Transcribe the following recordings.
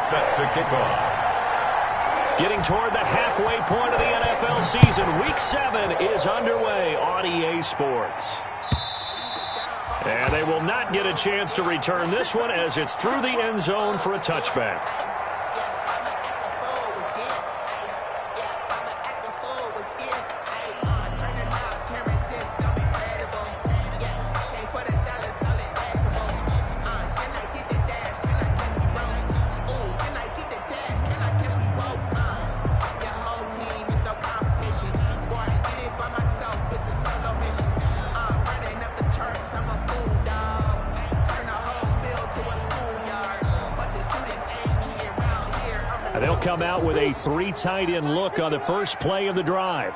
set to kick off. Getting toward the halfway point of the NFL season, Week 7 is underway on EA Sports. And they will not get a chance to return this one as it's through the end zone for a touchback. They'll come out with a 3 tight end look on the first play of the drive.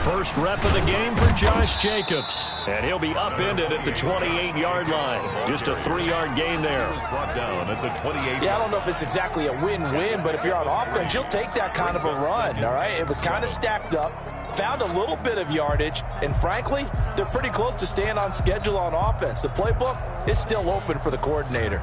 First rep of the game for Josh Jacobs. And he'll be upended at the 28-yard line. Just a 3-yard gain there. Brought down at the 28. Yeah, I don't know if it's exactly a win-win, but if you're on offense, you'll take that kind of a run, all right? It was kind of stacked up. Found a little bit of yardage, and frankly, they're pretty close to staying on schedule on offense. The playbook is still open for the coordinator.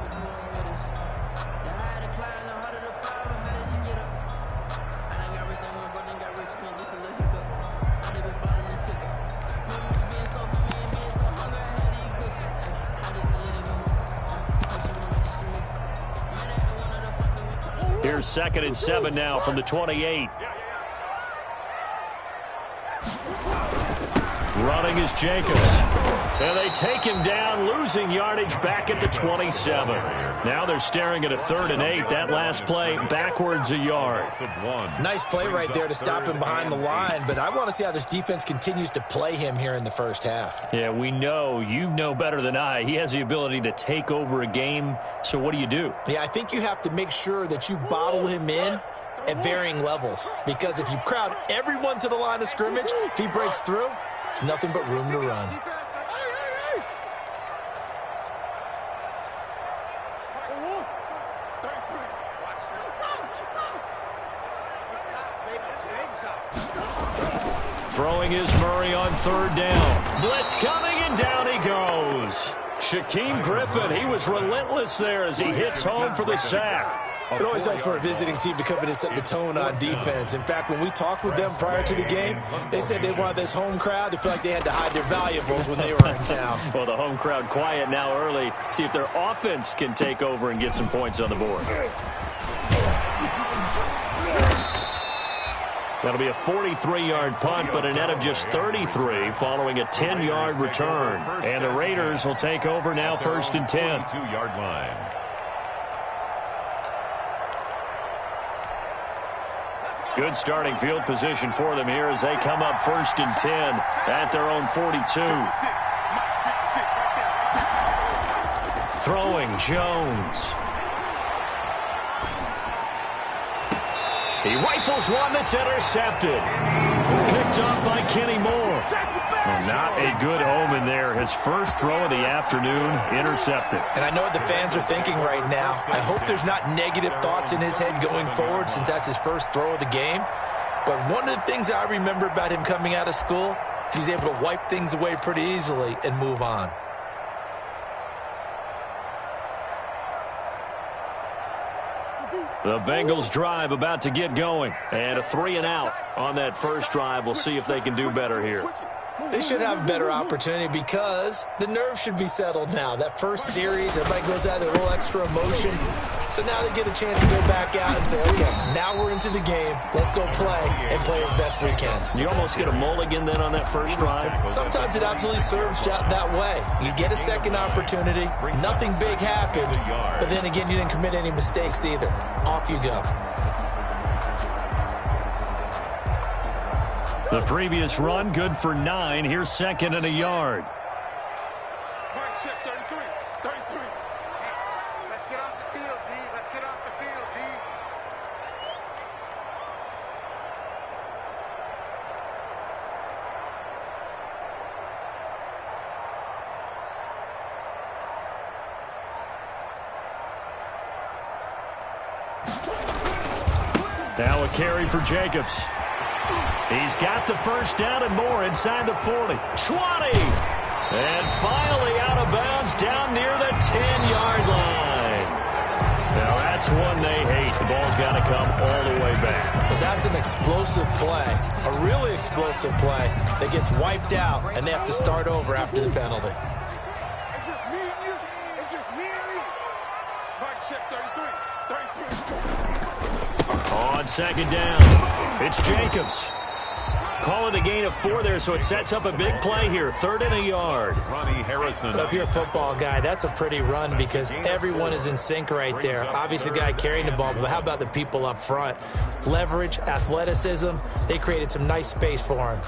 Here's 2nd and 7 now from the 28. Running is Jacobs. And they take him down, losing yardage back at the 27. Now they're staring at a 3rd and 8. That last play backwards a yard. Nice play right there to stop him behind the line, but I want to see how this defense continues to play him here in the first half. Yeah, we know. You know better than I. He has the ability to take over a game. So what do you do? Yeah, I think you have to make sure that you bottle him in at varying levels, because if you crowd everyone to the line of scrimmage, if he breaks through, there's nothing but room to run. Throwing is Murray on 3rd down. Blitz coming, and down he goes. Shaquem Griffin, he was relentless there as he hits home for the sack. It always helps for a visiting team to come in and set the tone on defense. In fact, when we talked with them prior to the game, they said they wanted this home crowd to feel like they had to hide their valuables when they were in town. Well, the home crowd quiet now early. See if their offense can take over and get some points on the board. That'll be a 43-yard punt, but a net of just 33 following a 10-yard return. And the Raiders will take over now 1st and 10. 2-yard line. Good starting field position for them here as they come up 1st and 10 at their own 42. Throwing Jones. He rifles one that's intercepted. Picked up by Kenny Moore. Well, not a good omen there. His first throw of the afternoon intercepted. And I know what the fans are thinking right now. I hope there's not negative thoughts in his head going forward since that's his first throw of the game. But one of the things I remember about him coming out of school is he's able to wipe things away pretty easily and move on. The Bengals drive about to get going. And a 3-and-out on that first drive. We'll see if they can do better here. They should have a better opportunity because the nerves should be settled now. That first series, everybody goes out with a little extra emotion. So now they get a chance to go back out and say, okay, now we're into the game. Let's go play and play as best we can. You almost get a mulligan then on that first drive? Sometimes it absolutely serves that way. You get a second opportunity. Nothing big happened. But then again, you didn't commit any mistakes either. Off you go. The previous run, good for 9. Here's 2nd and a yard. Check 33. 33. Let's get off the field, D. Let's get off the field, D. Now a carry for Jacobs. He's got the first down and more inside the 40. 20. And finally out of bounds down near the 10-yard line. Now that's one they hate. The ball's got to come all the way back. So that's an explosive play, a really explosive play that gets wiped out, and they have to start over after the penalty. It's just me and you. It's just me and you. Mike check 33. On second down, it's Jacobs. Calling a gain of 4 there, so it sets up a big play here. 3rd and a yard. Ronnie Harrison. If you're a football guy, that's a pretty run because everyone is in sync right there. Obviously, the guy carrying the ball, but how about the people up front? Leverage, athleticism, they created some nice space for him.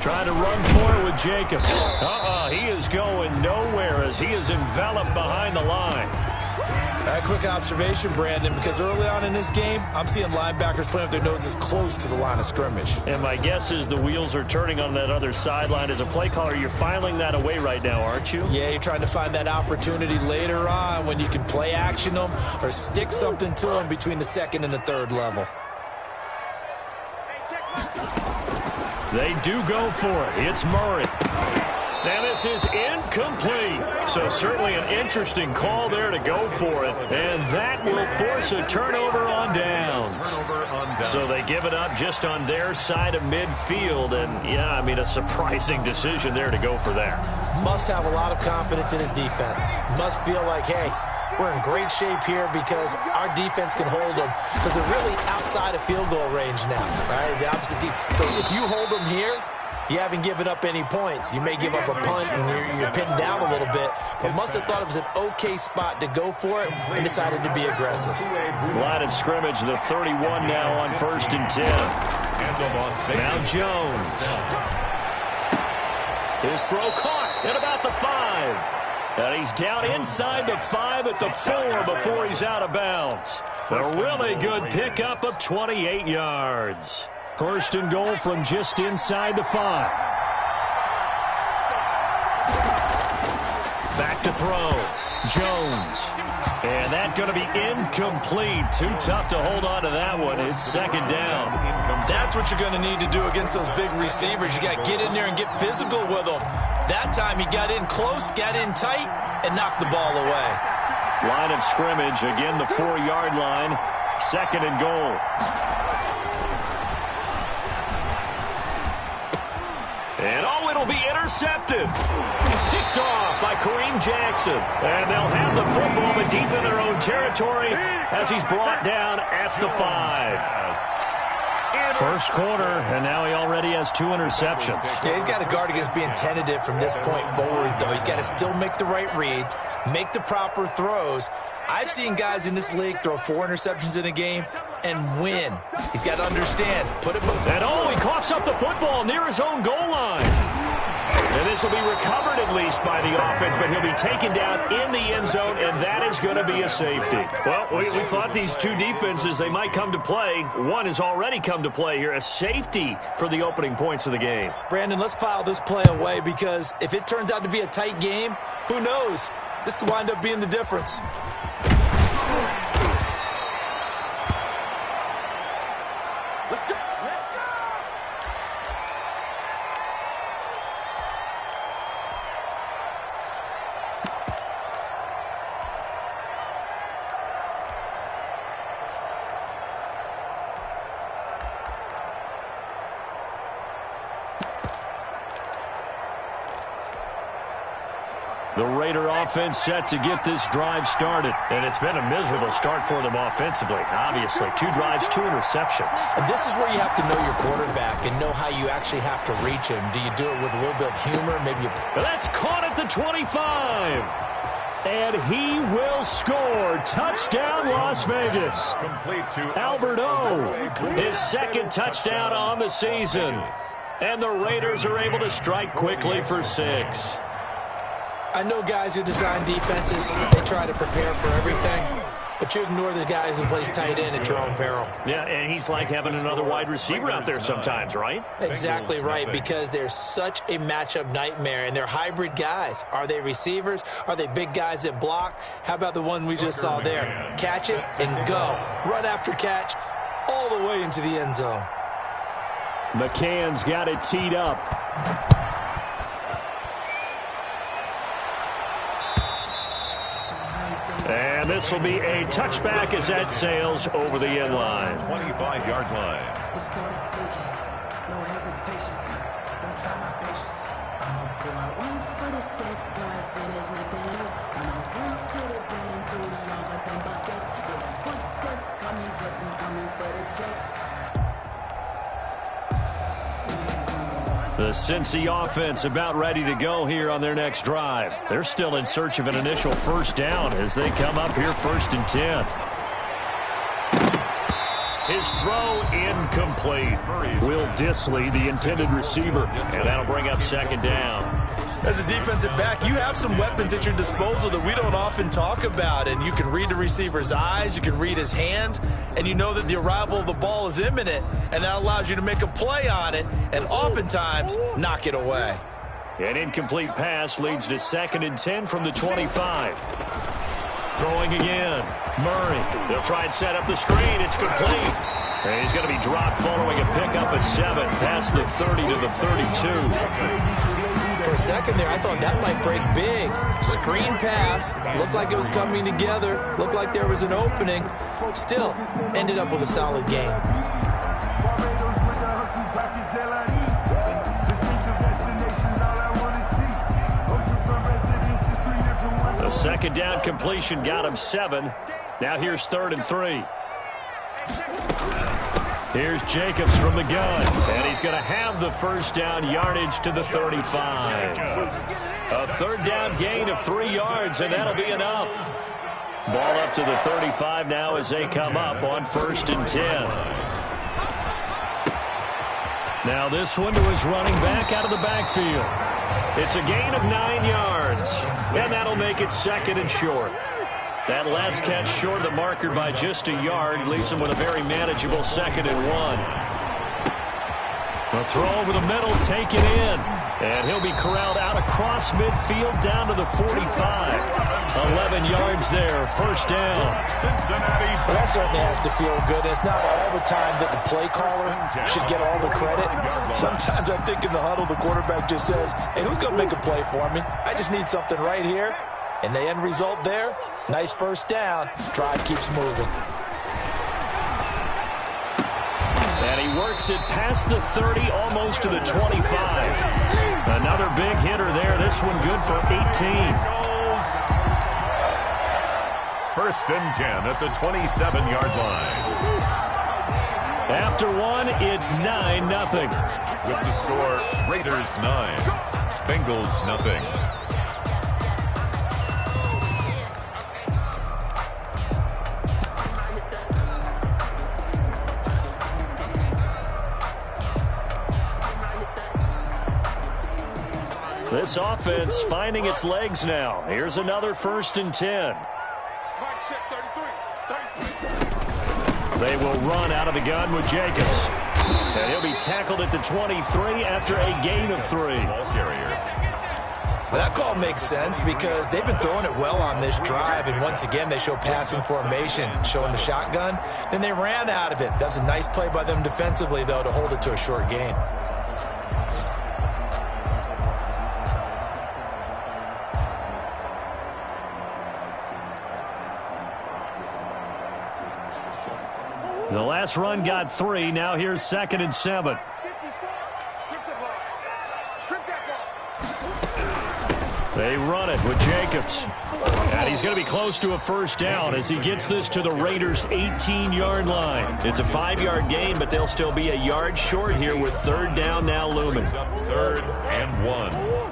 Trying to run for it with Jacobs. He is going nowhere as he is enveloped behind the line. A quick observation, Brandon, because early on in this game, I'm seeing linebackers playing with their noses close to the line of scrimmage. And my guess is the wheels are turning on that other sideline. As a play caller, you're filing that away right now, aren't you? Yeah, you're trying to find that opportunity later on when you can play action them or stick something to them between the 2nd and the 3rd level. They do go for it. It's Murray. And this is incomplete. So certainly an interesting call there to go for it. And that will force a turnover on downs. So they give it up just on their side of midfield. And, yeah, I mean, a surprising decision there to go for that. Must have a lot of confidence in his defense. Must feel like, hey, we're in great shape here because our defense can hold them because they're really outside of field goal range now, right? The opposite team. So if you hold them here, you haven't given up any points. You may give up a punt and you're pinned down a little bit, but must have thought it was an okay spot to go for it and decided to be aggressive. Line of scrimmage, the 31 now on 1st and 10. Now Jones. His throw caught at about the 5. And he's down inside the 5 at the 4 before he's out of bounds. A really good pickup of 28 yards. 1st and goal from just inside the 5. Back to throw. Jones. And that's going to be incomplete. Too tough to hold on to that one. It's 2nd down. That's what you're going to need to do against those big receivers. You got to get in there and get physical with them. That time he got in close, got in tight, and knocked the ball away. Line of scrimmage, again the 4-yard line. 2nd and goal. And it'll be intercepted. Picked off by Kareem Jackson. And they'll have the football but deep in their own territory as he's brought down at the 5. First quarter, and now he already has 2 interceptions. Yeah, he's got to guard against being tentative from this point forward, though. He's got to still make the right reads, make the proper throws. I've seen guys in this league throw 4 interceptions in a game and win. He's got to understand. Put it. And he coughs up the football near his own goal line. And this will be recovered at least by the offense, but he'll be taken down in the end zone, and that is going to be a safety. Well, we thought these two defenses, they might come to play. One has already come to play here, a safety for the opening points of the game. Brandon, let's file this play away because if it turns out to be a tight game, who knows? This could wind up being the difference. The Raider offense set to get this drive started. And it's been a miserable start for them offensively, obviously. 2 drives, 2 interceptions. And this is where you have to know your quarterback and know how you actually have to reach him. Do you do it with a little bit of humor? Maybe you... That's caught at the 25. And he will score. Touchdown, Las Vegas. Complete to Albert O, his 2nd touchdown on the season. And the Raiders are able to strike quickly for 6. I know guys who design defenses, they try to prepare for everything, but you ignore the guy who plays tight end at your own peril. Yeah, and he's like having another wide receiver out there sometimes, right? Exactly right, because they're such a matchup nightmare, and they're hybrid guys. Are they receivers? Are they big guys that block? How about the one we just saw there? Catch it and go. Run after catch all the way into the end zone. McCann's got it teed up. And this will be a touchback as that sails over the end line. 25-yard line. It's called a taking. No hesitation. Don't try my patience. I'm a boy, one for the safe boy, till there's nothing new. I'm a run to the bed until we all got them buckets. Yeah, the footsteps coming, get me coming for the jet. The Cincy offense about ready to go here on their next drive. They're still in search of an initial first down as they come up here 1st and 10. His throw incomplete. Will Dissly, the intended receiver, and that'll bring up 2nd down. As a defensive back, you have some weapons at your disposal that we don't often talk about, and you can read the receiver's eyes, you can read his hands, and you know that the arrival of the ball is imminent, and that allows you to make a play on it and oftentimes knock it away. An incomplete pass leads to 2nd and 10 from the 25. Throwing again. Murray. They'll try and set up the screen. It's complete. And he's going to be dropped following a pickup of 7 past the 30 to the 32. For a second there, I thought that might break big. Screen pass. Looked like it was coming together. Looked like there was an opening. Still, ended up with a solid game. The 2nd down completion got him 7. Now here's 3rd and 3. Here's Jacobs from the gun, and he's going to have the first down yardage to the 35. A 3rd down gain of 3 yards, and that'll be enough. Ball up to the 35 now as they come up on 1st and 10. Now this one to his running back out of the backfield. It's a gain of 9 yards, and that'll make it 2nd and short. That last catch short of the marker by just a yard leaves him with a very manageable 2nd and 1. A throw over the middle, taken in. And he'll be corralled out across midfield down to the 45. 11 yards there, first down. Well, that certainly has to feel good. It's not all the time that the play caller should get all the credit. Sometimes I think in the huddle, the quarterback just says, hey, who's going to make a play for me? I just need something right here. And the end result there, nice first down. Drive keeps moving. And he works it past the 30, almost to the 25. Another big hitter there. This one good for 18. 1st and 10 at the 27-yard line. After one, it's 9-0. With the score, Raiders 9, Bengals nothing. This offense finding its legs now. Here's another 1st and 10. They will run out of the gun with Jacobs. And he'll be tackled at the 23 after a gain of 3. Well, that call makes sense because they've been throwing it well on this drive, and once again they show passing formation, showing the shotgun. Then they ran out of it. That's a nice play by them defensively, though, to hold it to a short gain. The last run got 3. Now here's 2nd and 7. They run it with Jacobs. And he's going to be close to a first down as he gets this to the Raiders' 18-yard line. It's a 5-yard gain, but they'll still be a yard short here with 3rd down now looming. 3rd and 1.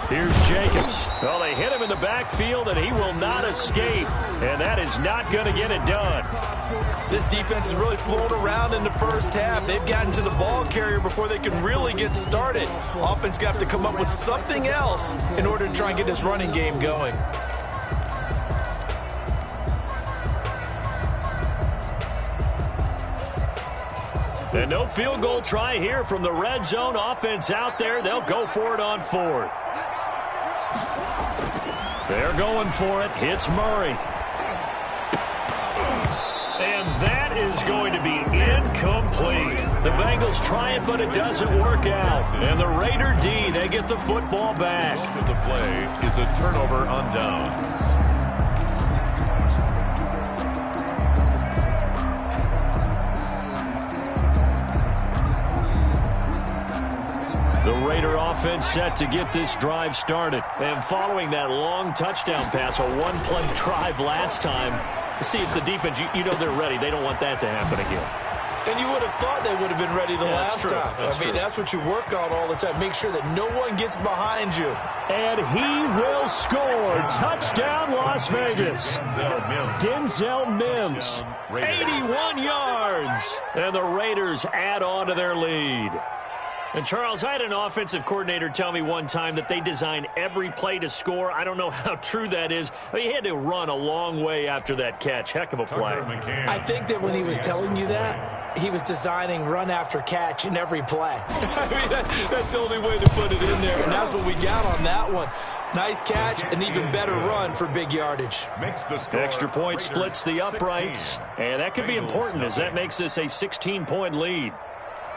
Here's Jacobs. Well, they hit him in the backfield, and he will not escape. And that is not going to get it done. This defense is really flown around in the first half. They've gotten to the ball carrier before they can really get started. Offense got to come up with something else in order to try and get this running game going. And no field goal try here from the red zone offense out there. They'll go for it on fourth. They're going for it. Hits Murray. And that is going to be incomplete. The Bengals try it, but it doesn't work out. And the Raider D, they get the football back. The play is a turnover on downs. The Raider offense set to get this drive started. And following that long touchdown pass, a one-play drive last time, see if the defense, you know they're ready. They don't want that to happen again. And you would have thought they would have been ready the last time. That's what you work on all the time. Make sure that no one gets behind you. And he will score. Touchdown, Las Vegas. Denzel Mims, 81 yards. And the Raiders add on to their lead. And, Charles, I had an offensive coordinator tell me one time that they design every play to score. I don't know how true that is. He had to run a long way after that catch. Heck of a play. I think that when he was telling you that, he was designing run after catch in every play. That's the only way to put it in there, and that's what we got on that one. Nice catch, an even better run for big yardage. Extra point splits the uprights, and that could be important as that makes this a 16-point lead.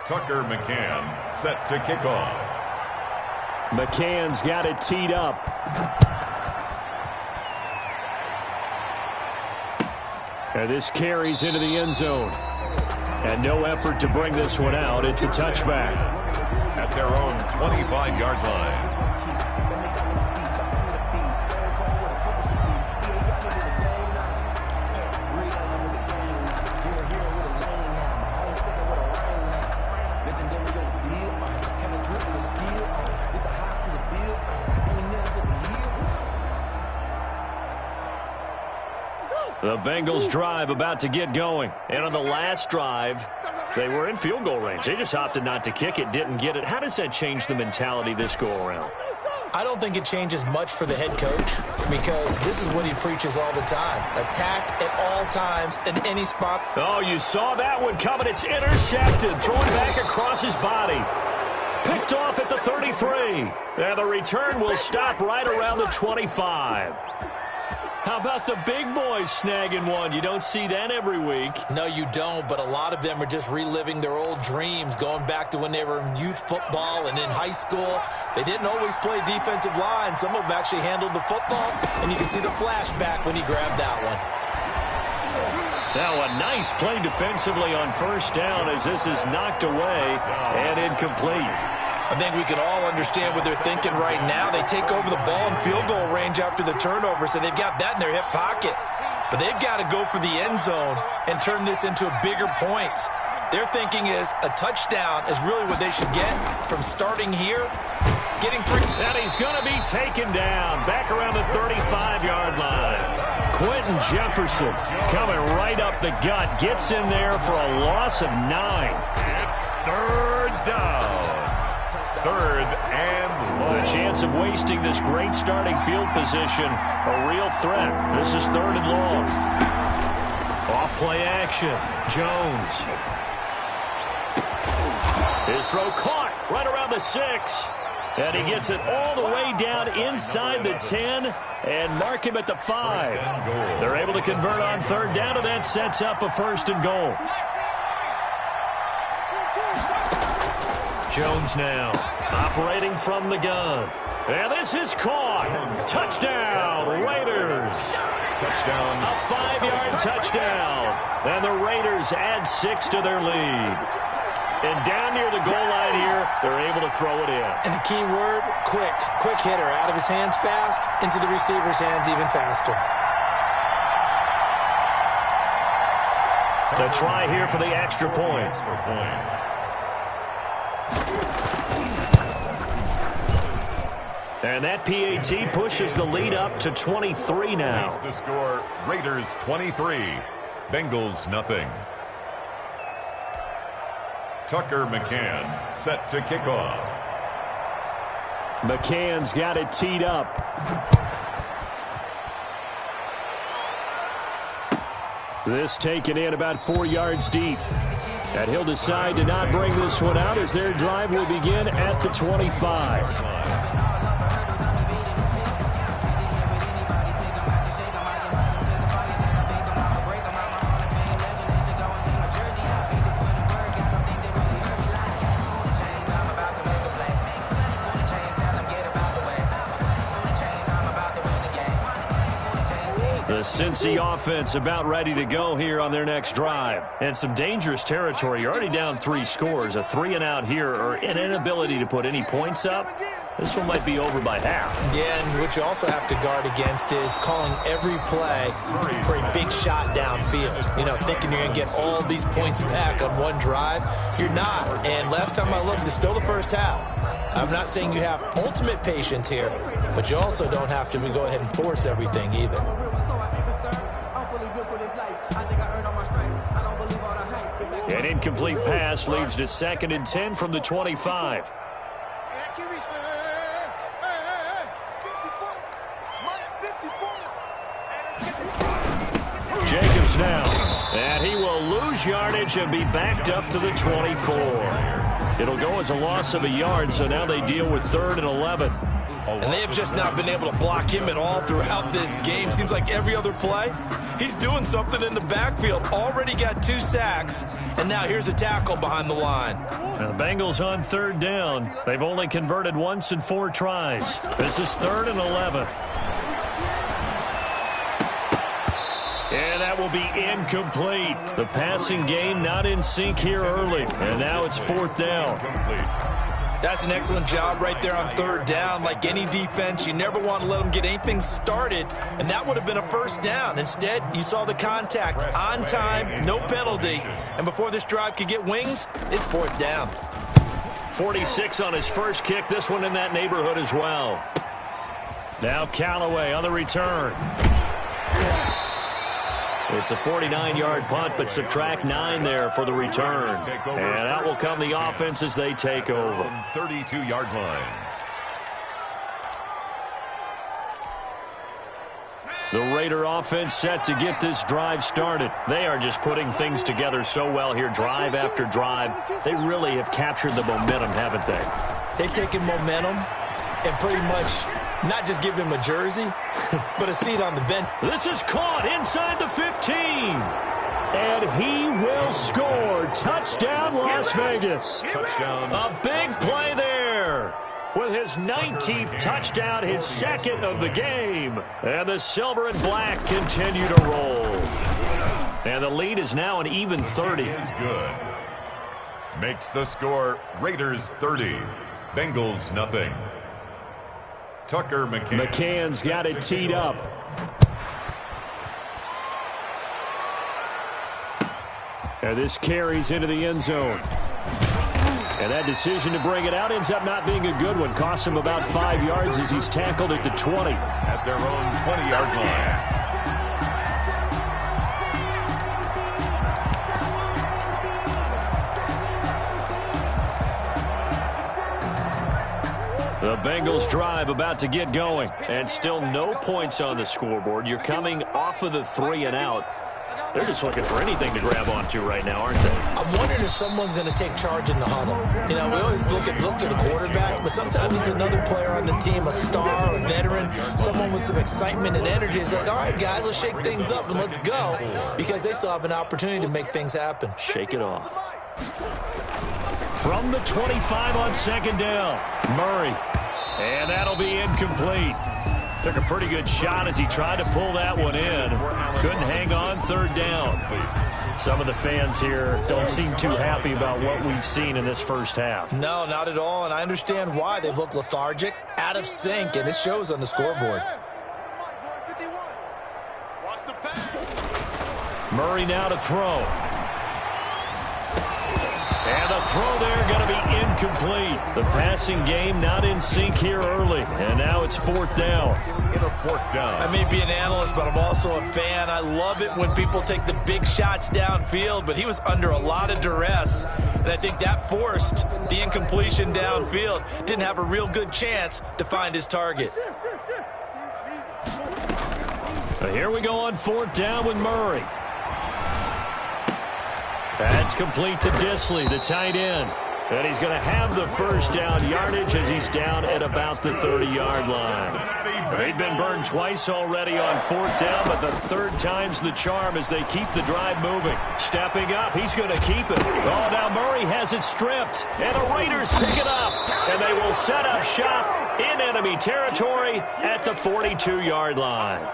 Tucker McCann set to kick off. McCann's got it teed up. And this carries into the end zone. And no effort to bring this one out. It's a touchback. At their own 25-yard line. The Bengals drive about to get going. And on the last drive, they were in field goal range. They just opted not to kick it, didn't get it. How does that change the mentality this go-around? I don't think it changes much for the head coach because this is what he preaches all the time. Attack at all times in any spot. Oh, you saw that one coming. It's intercepted. Thrown back across his body. Picked off at the 33. And the return will stop right around the 25. How about the big boys snagging one? You don't see that every week. No, you don't, but a lot of them are just reliving their old dreams, going back to when they were in youth football and in high school. They didn't always play defensive line. Some of them actually handled the football, and you can see the flashback when he grabbed that one. Now a nice play defensively on first down as this is knocked away and incomplete. I think we can all understand what they're thinking right now. They take over the ball in field goal range after the turnover, so they've got that in their hip pocket. But they've got to go for the end zone and turn this into bigger points. Their thinking is a touchdown is really what they should get from starting here, getting three. And he's going to be taken down back around the 35-yard line. Quentin Jefferson coming right up the gut, gets in there for a loss of 9. It's third down. Third and long. The chance of wasting this great starting field position, a real threat. This is third and long. Off play action. Jones. His throw caught right around the 6. And he gets it all the way down inside the 10 and mark him at the 5. They're able to convert on third down, and that sets up a first and goal. Jones now operating from the gun. And this is caught. Touchdown, Raiders. Touchdown. A 5-yard touchdown. And the Raiders add 6 to their lead. And down near the goal line here, they're able to throw it in. And the key word, quick. Quick hitter. Out of his hands fast, into the receiver's hands even faster. The try here for the extra point. And that PAT pushes the lead up to 23 now. The score, Raiders 23, Bengals nothing. Tucker McCann set to kick off. McCann's got it teed up. This taken in about 4 yards deep. And he'll decide to not bring this one out as their drive will begin at the 25. The Cincy offense about ready to go here on their next drive. And some dangerous territory. You're already down 3 scores. A 3-and-out here or an inability to put any points up. This one might be over by half. Yeah, and what you also have to guard against is calling every play for a big shot downfield. You know, thinking you're going to get all these points back on one drive. You're not. And last time I looked, it's still the first half. I'm not saying you have ultimate patience here, but you also don't have to go ahead and force everything either. An incomplete pass leads to 2nd and 10 from the 25. Jacobs now, and he will lose yardage and be backed up to the 24. It'll go as a loss of a yard, so now they deal with 3rd and 11. And they have just not been able to block him at all throughout this game. Seems like every other play, he's doing something in the backfield. Already got 2 sacks, and now here's a tackle behind the line. Now the Bengals on 3rd down. They've only converted once in 4 tries. This is 3rd and 11. And that will be incomplete. The passing game not in sync here early. And now it's 4th down. That's an excellent job right there on 3rd down. Like any defense, you never want to let them get anything started, and that would have been a 1st down. Instead, you saw the contact on time, no penalty, and before this drive could get wings, it's 4th down. 46 on his first kick, this one in that neighborhood as well. Now Callaway on the return. It's a 49-yard punt, but subtract 9 there for the return. And out will come the offense as they take over. 32-yard line. The Raider offense set to get this drive started. They are just putting things together so well here, drive after drive. They really have captured the momentum, haven't they? They've taken momentum and pretty much not just give him a jersey, but a seat on the bench. This is caught inside the 15. And he will score. Touchdown, Las Vegas. Touchdown. A big play there. With his 19th touchdown, his 2nd of the game. And the silver and black continue to roll. And the lead is now an even 30. Is good. Makes the score Raiders 30, Bengals nothing. Tucker McCann. McCann's got it teed up. And this carries into the end zone. And that decision to bring it out ends up not being a good one. Costs him about 5 yards as he's tackled at the 20. At their own 20-yard line. The Bengals drive about to get going, and still no points on the scoreboard. You're coming off of the 3-and-out. They're just looking for anything to grab onto right now, aren't they? I'm wondering if someone's going to take charge in the huddle. You know, we always look to the quarterback, but sometimes it's another player on the team, a star, a veteran, someone with some excitement and energy. It's like, all right, guys, let's shake things up and let's go, because they still have an opportunity to make things happen. Shake it off. From the 25 on 2nd down, Murray. And that'll be incomplete. Took a pretty good shot as he tried to pull that one in. Couldn't hang on 3rd down. Some of the fans here don't seem too happy about what we've seen in this first half. No, not at all, and I understand why. They've looked lethargic, out of sync, and it shows on the scoreboard. Murray now to throw. And the throw there going to be incomplete. The passing game not in sync here early. And now it's fourth down. In a fourth down. I may be an analyst, but I'm also a fan. I love it when people take the big shots downfield, but he was under a lot of duress. And I think that forced the incompletion downfield. Didn't have a real good chance to find his target. Here we go on fourth down with Murray. That's complete to Disley, the tight end. And he's going to have the first down yardage as he's down at about the 30-yard line. They've been burned twice already on fourth down, but the third time's the charm as they keep the drive moving. Stepping up, he's going to keep it. Oh, now Murray has it stripped, and the Raiders pick it up, and they will set up shop in enemy territory at the 42-yard line.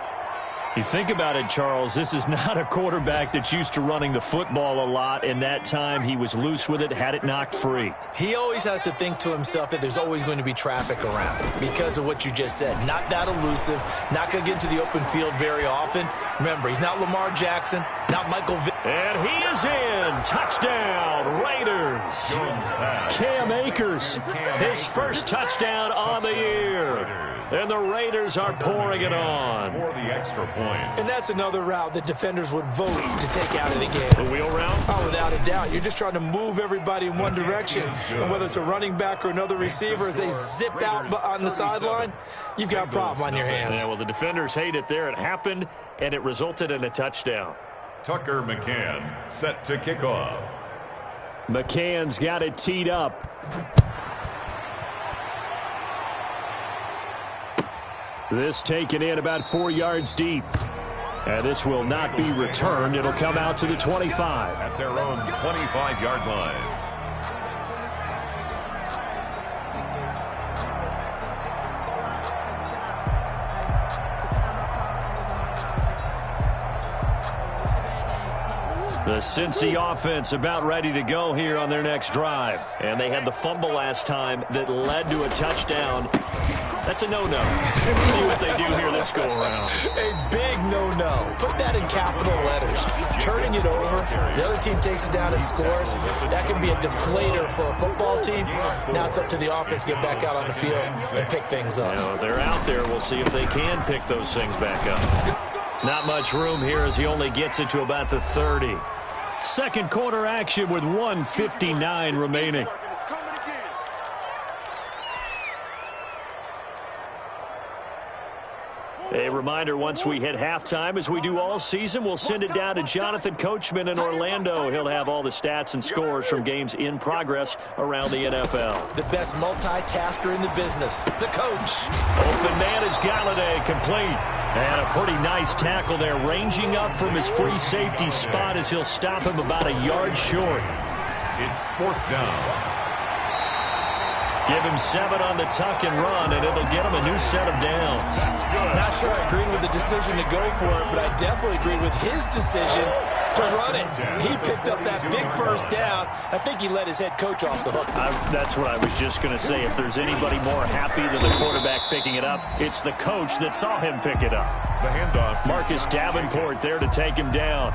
You think about it, Charles, this is not a quarterback that's used to running the football a lot, and that time he was loose with it, had it knocked free. He always has to think to himself that there's always going to be traffic around because of what you just said. Not that elusive, not going to get into the open field very often. Remember, he's not Lamar Jackson, not Michael Vick. And he is in. Touchdown, Raiders. Cam Akers, his first touchdown on the year. And the Raiders are pouring it on. For the extra point. And that's another route that defenders would vote to take out of the game. The wheel route? Oh, without a doubt. You're just trying to move everybody in one direction. And whether it's a running back or another receiver, as they zip out on the sideline, you've got a problem on your hands. Yeah, well, the defenders hate it there. It happened, and it resulted in a touchdown. Tucker McCann set to kick off. McCann's got it teed up. This taken in about 4 yards deep. And this will not be returned. It'll come out to the 25. At their own 25-yard line. The Cincy offense about ready to go here on their next drive. And they had the fumble last time that led to a touchdown. That's a no-no. Let's see what they do here this go-around. A big no-no. Put that in capital letters. Turning it over, the other team takes it down and scores. That can be a deflator for a football team. Now it's up to the offense to get back out on the field and pick things up. You know, they're out there. We'll see if they can pick those things back up. Not much room here as he only gets it to about the 30. Second quarter action with 1:59 remaining. A reminder, once we hit halftime, as we do all season, we'll send it down to Jonathan Coachman in Orlando. He'll have all the stats and scores from games in progress around the NFL. The best multitasker in the business, the coach. Open man is Galladay, complete. And a pretty nice tackle there, ranging up from his free safety spot as he'll stop him about a yard short. It's fourth down. Give him 7 on the tuck and run, and it'll get him a new set of downs. Not sure I agree with the decision to go for it, but I definitely agree with his decision to run it. He picked up that big first down. I think he let his head coach off the hook. That's what I was just going to say. If there's anybody more happy than the quarterback picking it up, it's the coach that saw him pick it up. The handoff. Marcus Davenport there to take him down.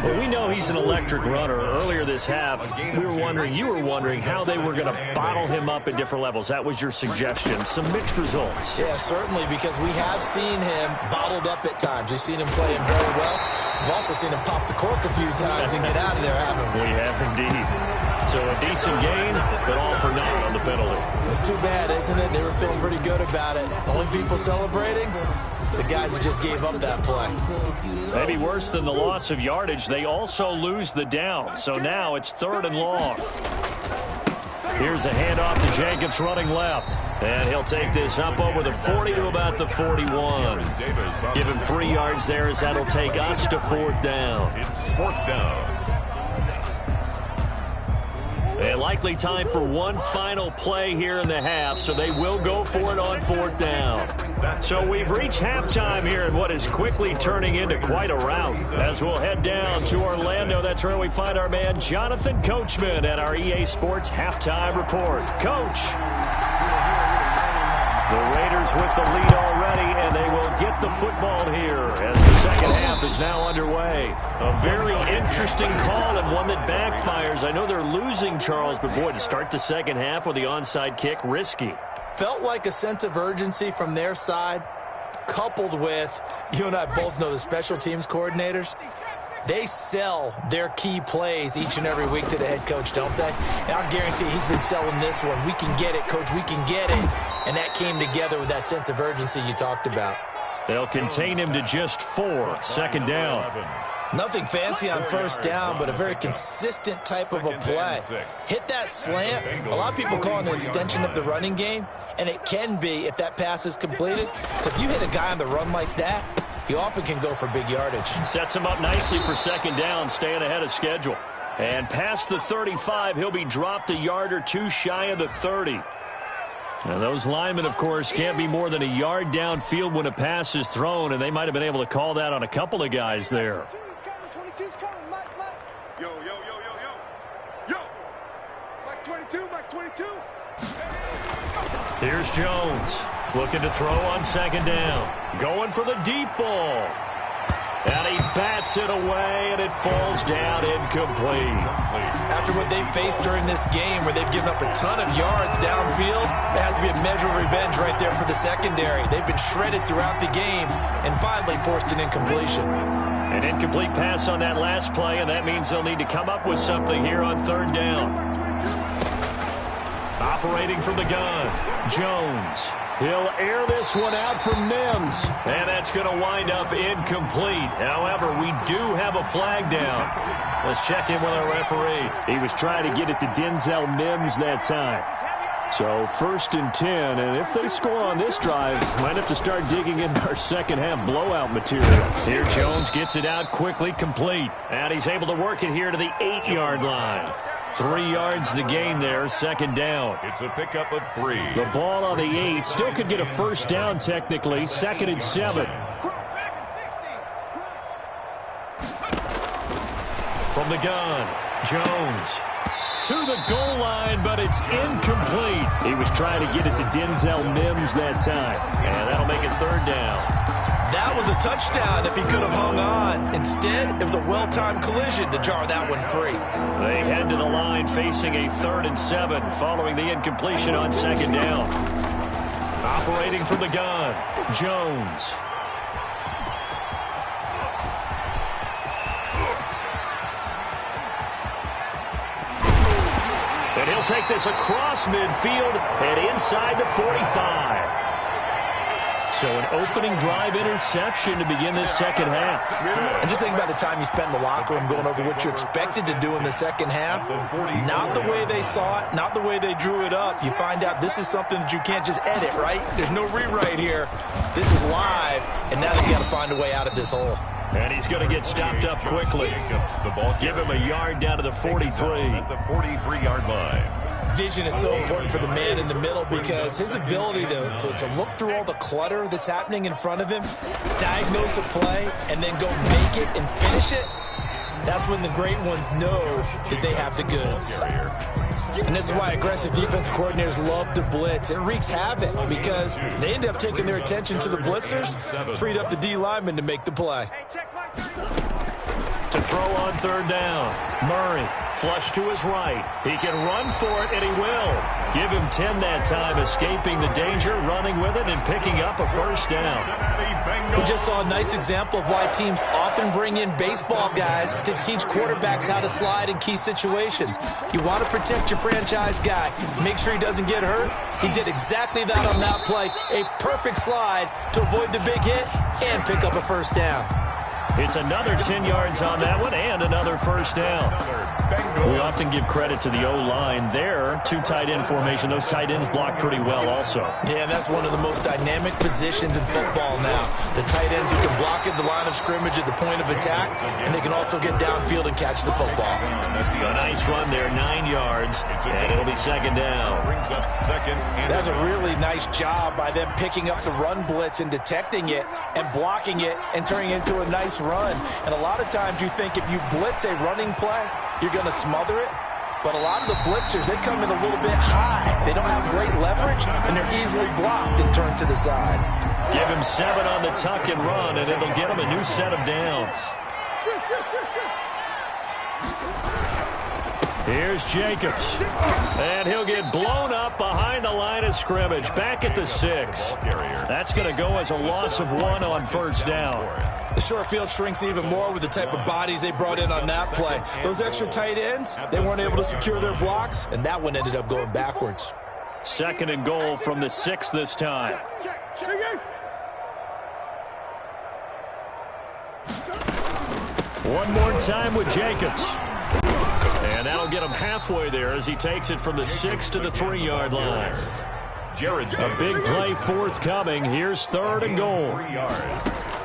Well, we know he's an electric runner. Earlier this half, you were wondering how they were going to bottle him up at different levels. That was your suggestion. Some mixed results. Yeah, certainly, because we have seen him bottled up at times. We've seen him play him very well. We've also seen him pop the cork a few times and get out of there, haven't we? We have indeed. So a decent gain, but all for naught on the penalty. It's too bad, isn't it? They were feeling pretty good about it. Only people celebrating, the guys who just gave up that play. Maybe worse than the loss of yardage, they also lose the down. So now it's 3rd and long. Here's a handoff to Jacobs running left. And he'll take this up over the 40 to about the 41. Give him 3 yards there as that'll take us to 4th down. It's 4th down. And likely time for one final play here in the half, so they will go for it on 4th down. So we've reached halftime here in what is quickly turning into quite a rout. As we'll head down to Orlando, that's where we find our man Jonathan Coachman at our EA Sports Halftime Report. Coach. The Raiders with the lead already, and they will get the football here as the second half is now underway. A very interesting call and one that backfires. I know they're losing, Charles, but boy, to start the second half with the onside kick, risky. Felt like a sense of urgency from their side, coupled with, you and I both know the special teams coordinators, they sell their key plays each and every week to the head coach, don't they? And I'll guarantee he's been selling this one. We can get it, coach, we can get it. And that came together with that sense of urgency you talked about. They'll contain him to just 4, second down. Nothing fancy on first down, but a very consistent type of a play. Hit that slant. A lot of people call it an extension of the running game, and it can be if that pass is completed, because you hit a guy on the run like that, he often can go for big yardage. Sets him up nicely for second down, staying ahead of schedule. And past the 35, he'll be dropped a yard or two shy of the 30. And those linemen, of course, can't be more than a yard downfield when a pass is thrown, and they might have been able to call that on a couple of guys there. Yo, yo, yo, yo, yo. Yo. Max 22, Max 22. Here's Jones, looking to throw on second down. Going for the deep ball. And he bats it away, and it falls down incomplete. After what they've faced during this game, where they've given up a ton of yards downfield, there has to be a measure of revenge right there for the secondary. They've been shredded throughout the game and finally forced an incompletion. An incomplete pass on that last play, and that means they'll need to come up with something here on third down. Operating from the gun, Jones. He'll air this one out for Mims, and that's going to wind up incomplete. However, we do have a flag down. Let's check in with our referee. He was trying to get it to Denzel Mims that time. So 1st and 10, and if they score on this drive, might have to start digging into our second half blowout material. Here Jones gets it out quickly, complete. And he's able to work it here to the 8-yard line. 3 yards the gain there, second down. It's a pickup of 3. The ball on the 8, still could get a first down technically, 2nd and 7. From the gun, Jones. To the goal line, but it's incomplete. He was trying to get it to Denzel Mims that time. And that'll make it third down. That was a touchdown if he could have hung on. Instead, it was a well-timed collision to jar that one free. They head to the line facing a 3rd and 7 following the incompletion on second down. Operating from the gun, Jones. And he'll take this across midfield and inside the 45. So an opening drive interception to begin this second half. And just think about the time you spent in the locker room going over what you expected to do in the second half. Not the way they saw it, not the way they drew it up. You find out this is something that you can't just edit, right? There's no rewrite here. This is live, and now they've got to find a way out of this hole. And he's going to get stopped up quickly. Give him a yard down to the 43. At the 43-yard line. Vision is so important for the man in the middle because his ability to look through all the clutter that's happening in front of him, diagnose a play, and then go make it and finish it, that's when the great ones know that they have the goods. And this is why aggressive defense coordinators love to blitz. It wreaks havoc because they end up taking their attention to the blitzers, freed up the D lineman to make the play. To throw on third down, Murray, flush to his right. He can run for it, and he will. Give him 10 that time, escaping the danger, running with it, and picking up a first down. We just saw a nice example of why teams often bring in baseball guys to teach quarterbacks how to slide in key situations. You want to protect your franchise guy. Make sure he doesn't get hurt. He did exactly that on that play. A perfect slide to avoid the big hit and pick up a first down. It's another 10 yards on that one and another first down. We often give credit to the O-line there. 2 tight end formation. Those tight ends block pretty well also. Yeah, and that's one of the most dynamic positions in football now. The tight ends who can block at the line of scrimmage at the point of attack, and they can also get downfield and catch the football. A nice run there, 9 yards, and it'll be second down. That's a really nice job by them picking up the run blitz and detecting it and blocking it and turning it into a nice run. And a lot of times you think if you blitz a running play, you're going to smother it. But a lot of the blitzers, they come in a little bit high. They don't have great leverage, and they're easily blocked and turned to the side. Give him 7 on the tuck and run, and it'll get him a new set of downs. Here's Jacobs. And he'll get blown up behind the line of scrimmage. Back at the 6. That's going to go as a loss of 1 on first down. The short field shrinks even more with the type of bodies they brought in on that play. Those extra tight ends, they weren't able to secure their blocks, and that one ended up going backwards. 2nd and goal from the 6 this time. One more time with Jacobs. And that'll get him halfway there as he takes it from the 6 to the 3-yard line. A big play forthcoming. Here's 3rd and goal.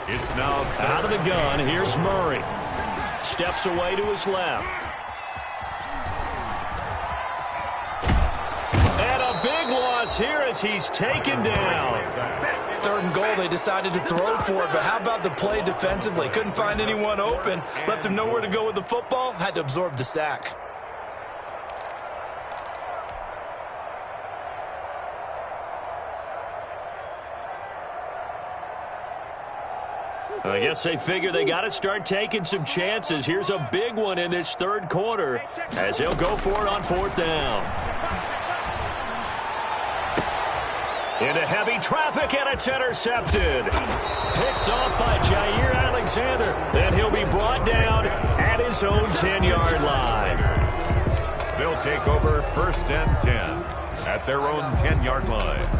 It's now out of the gun. Here's Murray. Steps away to his left. And a big loss here as he's taken down. 3rd and goal, they decided to throw for it, but how about the play defensively? Couldn't find anyone open. Left him nowhere to go with the football. Had to absorb the sack. I guess they figure they got to start taking some chances. Here's a big one in this 3rd quarter as he'll go for it on 4th down. Into heavy traffic, and it's intercepted. Picked off by Jair Alexander. And he'll be brought down at his own 10-yard line. They'll take over 1st and 10 at their own 10-yard line.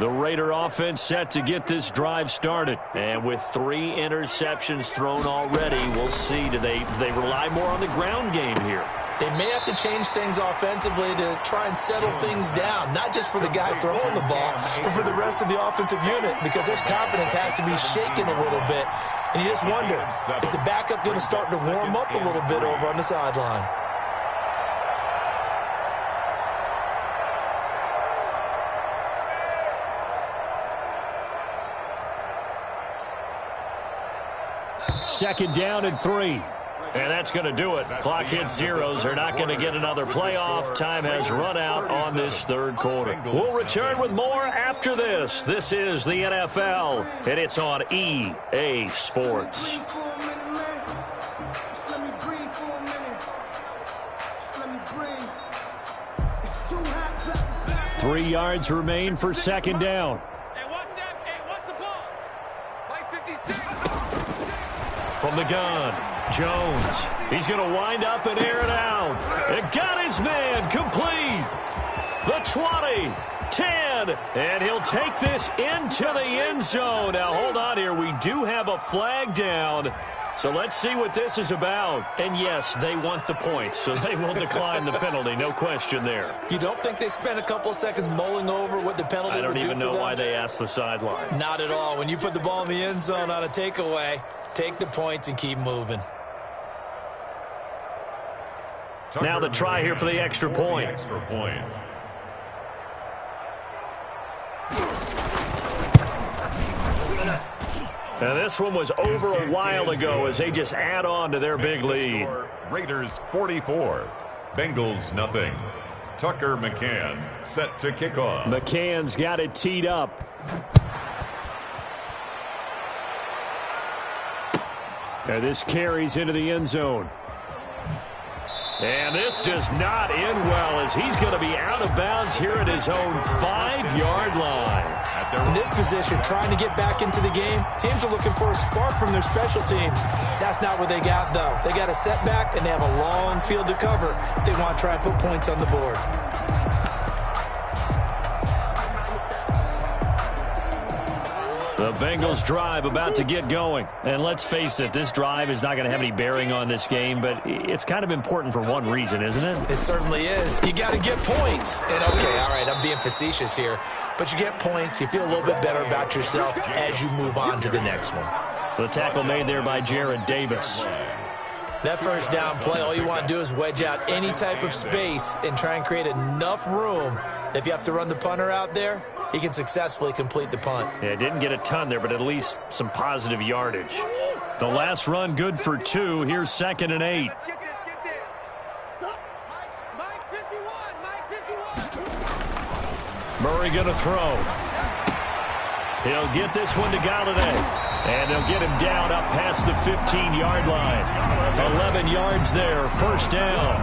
The Raider offense set to get this drive started. And with 3 interceptions thrown already, we'll see. Do they rely more on the ground game here? They may have to change things offensively to try and settle things down, not just for the guy throwing the ball, but for the rest of the offensive unit, because their confidence has to be shaken a little bit. And you just wonder, is the backup going to start to warm up a little bit over on the sideline? Second down and 3. And that's going to do it. Clock hits zeros. They're not going to get another playoff. Time has run out on this 3rd quarter. We'll return with more after this. This is the NFL, and it's on EA Sports. 3 yards remain for 2nd down. From the gun, Jones. He's going to wind up and air it out. It got his man complete. The 20, 10, and he'll take this into the end zone. Now, hold on here. We do have a flag down. So let's see what this is about. And, yes, they want the points, so they will decline the penalty. No question there. You don't think they spent a couple of seconds mulling over what the penalty would do for them? I don't even know why they asked the sideline. Not at all. When you put the ball in the end zone on a takeaway, take the points and keep moving. Now the try here for the extra point. Now this one was over a while ago as they just add on to their big lead. Raiders 44, Bengals nothing. Tucker McCann set to kick off. McCann's got it teed up. And this carries into the end zone. And this does not end well as he's going to be out of bounds here at his own 5-yard line. In this position, trying to get back into the game, teams are looking for a spark from their special teams. That's not what they got, though. They got a setback, and they have a long field to cover if they want to try and put points on the board. The Bengals drive about to get going. And let's face it, this drive is not going to have any bearing on this game, but it's kind of important for one reason, isn't it? It certainly is. You got to get points. And, okay, all right, I'm being facetious here. But you get points, you feel a little bit better about yourself as you move on to the next one. The tackle made there by Jared Davis. That first down play, all you want to do is wedge out any type of space and try and create enough room. If you have to run the punter out there, he can successfully complete the punt. Yeah, didn't get a ton there, but at least some positive yardage. The last run good for 2. Here's 2nd and 8. Let's get this. Mike 51. Murray going to throw. He'll get this one to Galladay. And they'll get him down up past the 15-yard line. 11 yards there, first down.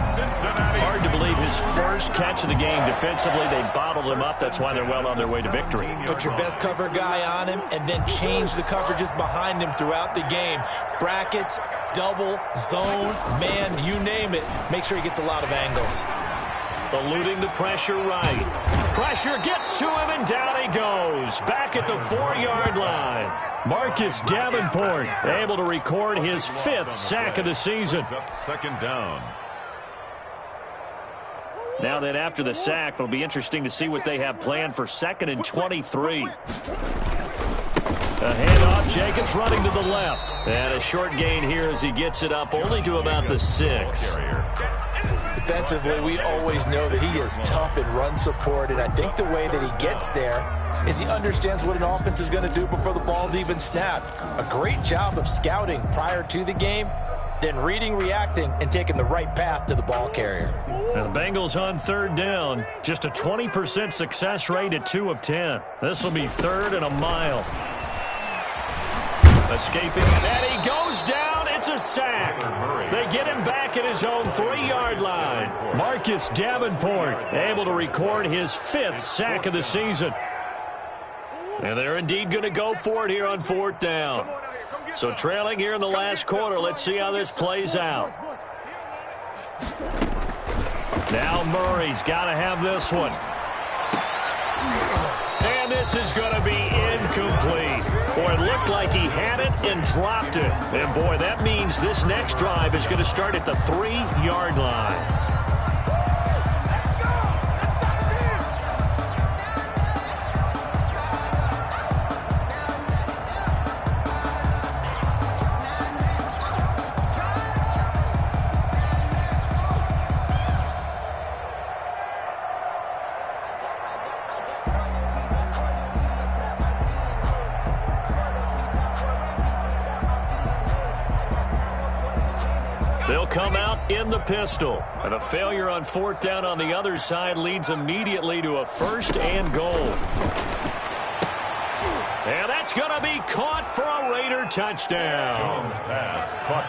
Hard to believe his first catch of the game defensively. They bottled him up. That's why they're well on their way to victory. Put your best cover guy on him and then change the coverages behind him throughout the game. Brackets, double, zone, man, you name it. Make sure he gets a lot of angles. Eluding the pressure right. Pressure gets to him, and down he goes. Back at the 4-yard line. Marcus Davenport able to record his 5th sack of the season. Second down. Now then, after the sack, it'll be interesting to see what they have planned for 2nd and 23. A handoff, Jacobs running to the left. And a short gain here as he gets it up only to about the 6. Defensively, we always know that he is tough in run support, and I think the way that he gets there is he understands what an offense is going to do before the ball's even snapped. A great job of scouting prior to the game, then reading, reacting, and taking the right path to the ball carrier. Now the Bengals on 3rd down. Just a 20% success rate at 2 of 10. This will be 3rd and a mile. Escaping, and he goes down. It's a sack. They get him back at his own 3-yard line. Marcus Davenport able to record his 5th sack of the season. And they're indeed going to go for it here on 4th down. So trailing here in the last quarter. Let's see how this plays out. Now Murray's got to have this one. And this is going to be incomplete. Boy, it looked like he had it and dropped it. And, boy, that means this next drive is going to start at the 3-yard line. They'll come out in the pistol. And a failure on 4th down on the other side leads immediately to a 1st and goal. And that's going to be caught for a Raider touchdown.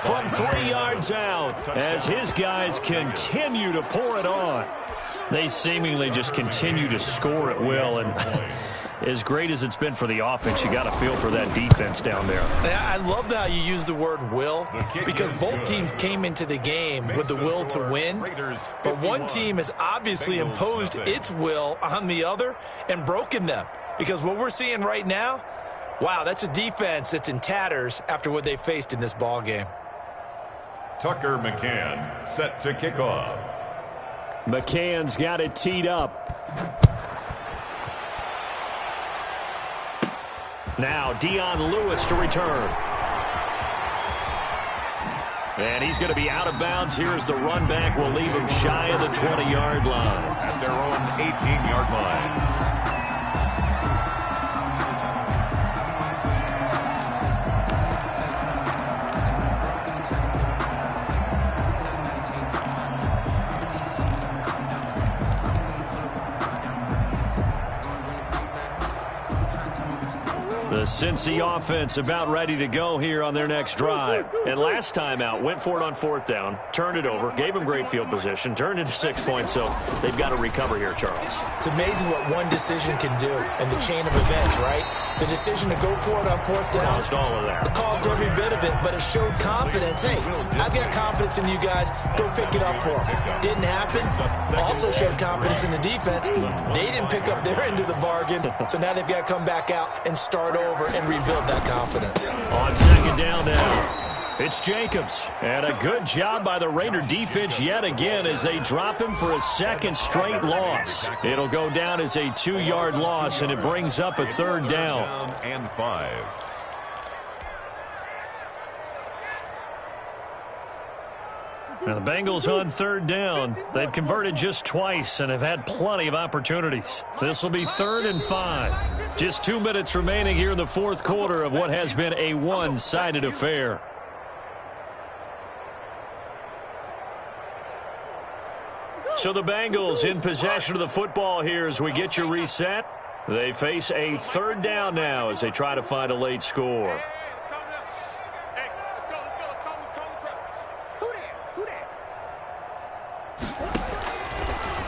From 3 yards out as his guys continue to pour it on. They seemingly just continue to score at will. And as great as it's been for the offense, you got to feel for that defense down there. I love how you use the word will, because both teams came into the game with the will to win, but one team has obviously imposed its will on the other and broken them. Because what we're seeing right now, wow, that's a defense that's in tatters after what they faced in this ball game. Tucker McCann set to kick off. McCann's got it teed up. Now Dion Lewis to return. And he's going to be out of bounds. Here's the run back. Will leave him shy of the 20-yard line. At their own 18-yard line. The Cincy offense about ready to go here on their next drive. And last time out, went for it on 4th down, turned it over, gave them great field position, turned into 6 points, so they've got to recover here, Charles. It's amazing what one decision can do in the chain of events, right? The decision to go for it on 4th down. Caused all of that. It caused every bit of it, but it showed confidence. Hey, I've got confidence in you guys. Go pick it up for them. Didn't happen. Also showed confidence in the defense. They didn't pick up their end of the bargain, so now they've got to come back out and start over and rebuild that confidence. On 2nd down now, it's Jacobs. And a good job by the Raider defense yet again as they drop him for a 2nd straight loss. It'll go down as a 2-yard loss, and it brings up a 3rd down. And 5. Now the Bengals on third down. They've converted just twice and have had plenty of opportunities. This will be 3rd and 5. Just 2 minutes remaining here in the fourth quarter of what has been a one-sided affair. So the Bengals in possession of the football here as we get you reset. They face a 3rd down now as they try to find a late score.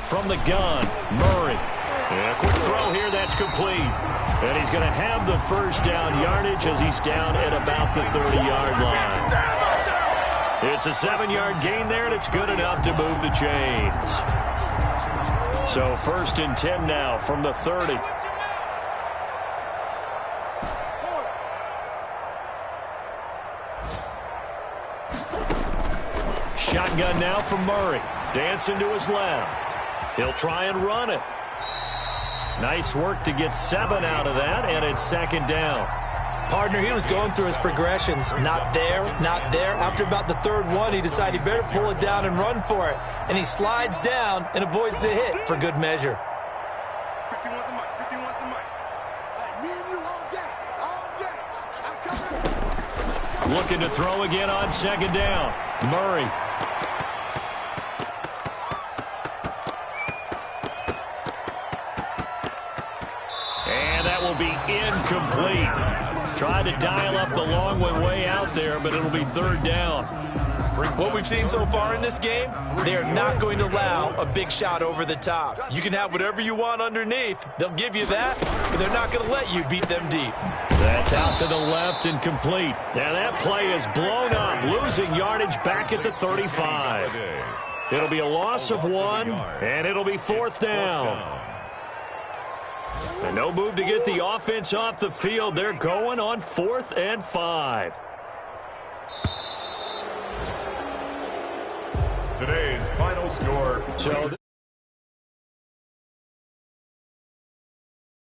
From the gun, Murray. And a quick throw here, that's complete. And he's going to have the first down yardage as he's down at about the 30-yard line. It's a 7-yard gain there, and it's good enough to move the chains. So 1st and 10 now from the 30. Shotgun now from Murray. Dancing to his left. He'll try and run it. Nice work to get 7 out of that, and it's 2nd down. Partner, he was going through his progressions. Not there, not there. After about the 3rd one, he decided he better pull it down and run for it. And he slides down and avoids the hit for good measure. 51's the mic, 51's the mic. Hey, me and you all day, all day. I'm coming. Looking to throw again on 2nd down. Murray. And that will be incomplete. Tried to dial up the long way out there, but it'll be 3rd down. What we've seen so far in this game, they are not going to allow a big shot over the top. You can have whatever you want underneath. They'll give you that, but they're not going to let you beat them deep. That's out to the left and complete. Now that play is blown up, losing yardage back at the 35. It'll be a loss of 1, and it'll be 4th down. And no move to get the offense off the field. They're going on 4th and 5. Today's final score.